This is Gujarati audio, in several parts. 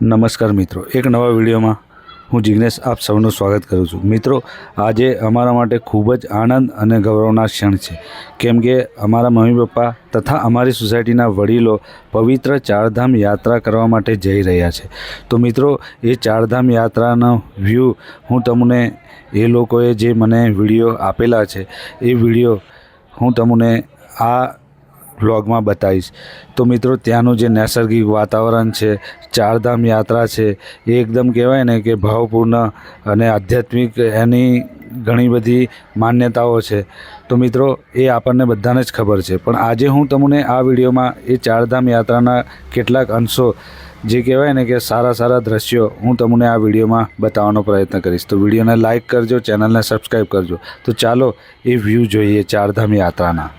નમસ્કાર મિત્રો, એક નવા વિડીયોમાં હું જિગ્નેશ આપ સૌનું સ્વાગત કરું છું। મિત્રો, આજે અમારા માટે ખૂબ જ આનંદ અને ગૌરવના ક્ષણ છે, કેમ કે અમારા મમ્મી પપ્પા તથા અમારી સોસાયટીના વડીલો પવિત્ર ચારધામ યાત્રા કરવા માટે જઈ રહ્યા છે। તો મિત્રો, એ ચારધામ યાત્રાનો વ્યૂ હું તમને એ લોકોએ જે મને વિડીયો આપેલા છે એ વિડીયો હું તમને આ વ્લોગમાં બતાવીશ। તો મિત્રો, ત્યાંનું જે નૈસર્ગિક વાતાવરણ છે, ચારધામ યાત્રા છે, એ એકદમ કહેવાય ને કે ભાવપૂર્ણ અને આધ્યાત્મિક એની ઘણી બધી માન્યતાઓ છે। તો મિત્રો, એ આપણને બધાને જ ખબર છે, પણ આજે હું તમને આ વિડીયોમાં એ ચારધામ યાત્રાના કેટલાક અંશો જે કહેવાય ને કે સારા દ્રશ્યો હું તમને આ વિડીયોમાં બતાવવાનો પ્રયત્ન કરીશ। તો વિડીયોને લાઇક કરજો, ચેનલને સબસ્ક્રાઈબ કરજો। તો ચાલો એ વ્યૂ જોઈએ ચારધામ યાત્રાના।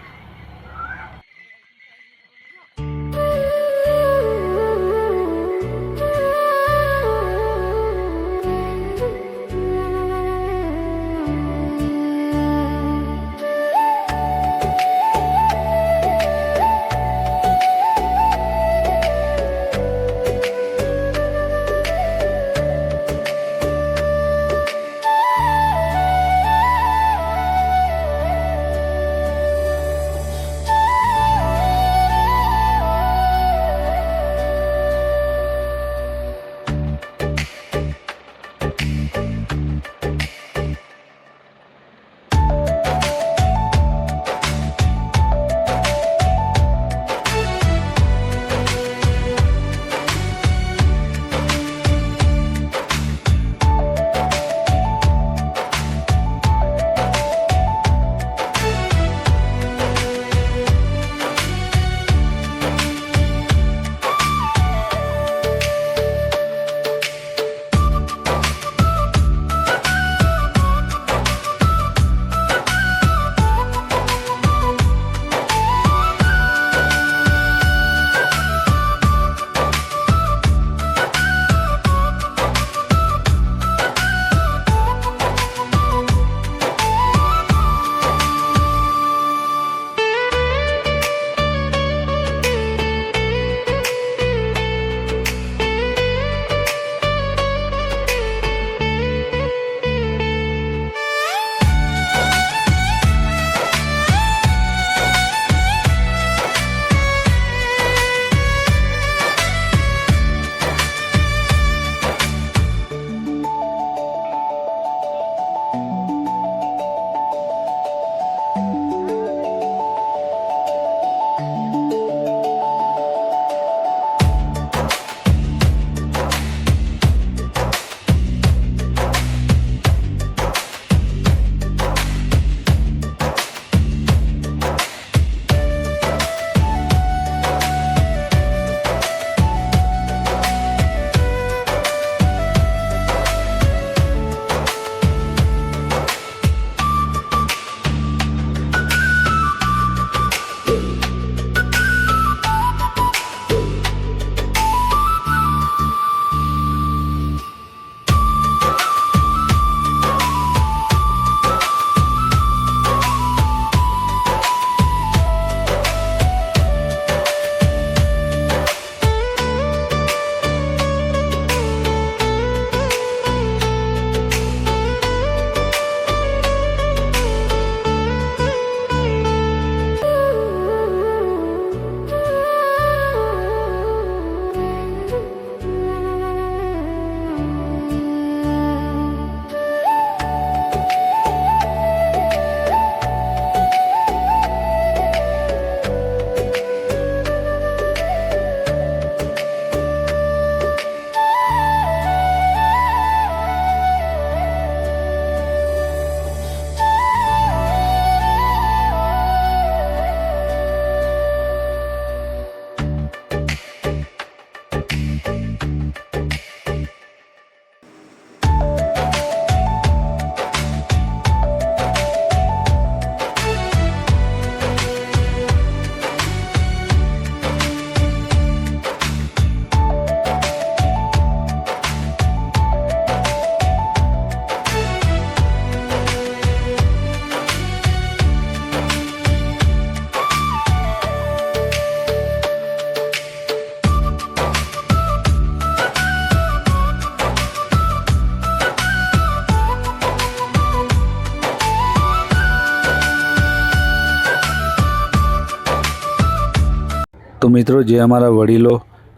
મિત્રો, જે અમારા વડીલો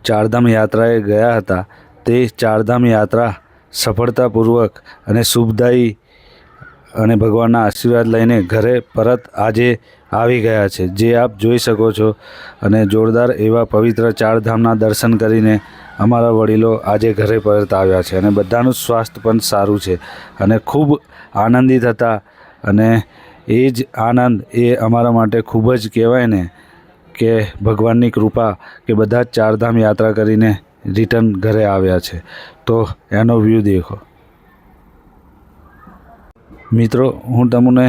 ચારધામ યાત્રાએ ગયા હતા તે ચારધામ યાત્રા સફળતાપૂર્વક અને શુભદાયી અને ભગવાનના આશીર્વાદ લઈને ઘરે પરત આજે આવી ગયા છે, જે આપ જોઈ શકો છો. અને જોરદાર એવા પવિત્ર ચારધામના દર્શન કરીને અમારા વડીલો આજે ઘરે પરત આવ્યા છે અને બધાનું સ્વાસ્થ્ય પણ સારું છે અને ખૂબ આનંદિત હતા. અને એ જ આનંદ એ અમારા માટે ખૂબ જ કહેવાય ને કે ભગવાનની કૃપા કે બધા જ ચારધામ યાત્રા કરીને રિટર્ન ઘરે આવ્યા છે. તો એનો વ્યૂ દેખો. મિત્રો, હું તમને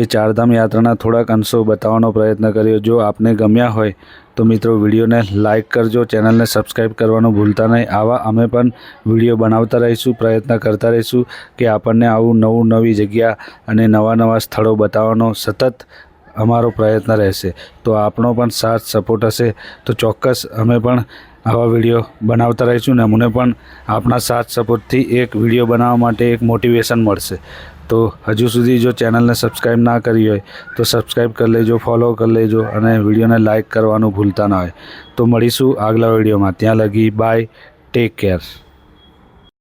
એ ચારધામ યાત્રાના થોડાક અંશો બતાવવાનો પ્રયત્ન કર્યો. જો આપને ગમ્યા હોય તો મિત્રો વિડીયોને લાઇક કરજો, ચેનલને સબસ્ક્રાઈબ કરવાનું ભૂલતા નહીં. આવા અમે પણ વિડીયો બનાવતા રહીશું, પ્રયત્ન કરતા રહીશું કે આપણને આવું નવી જગ્યા અને નવા સ્થળો બતાવવાનો સતત અમારો પ્રયત્ન રહેશે. તો આપણો પણ સાથ સપોર્ટ હશે તો ચોક્કસ અમે પણ આવા વિડીયો બનાવતા રહીશું ને મને પણ આપણા સાથ સપોર્ટથી એક વિડીયો બનાવવા માટે એક મોટિવેશન મળશે. તો હજુ સુધી જો ચેનલને સબસ્ક્રાઈબ ના કરી હોય તો સબસ્ક્રાઈબ કરી લેજો, ફોલો કરી લેજો અને વિડીયોને લાઇક કરવાનું ભૂલતા ના હોય. તો મળીશું આગલા વિડીયોમાં. ત્યાં લગી બાય, ટેક કેર.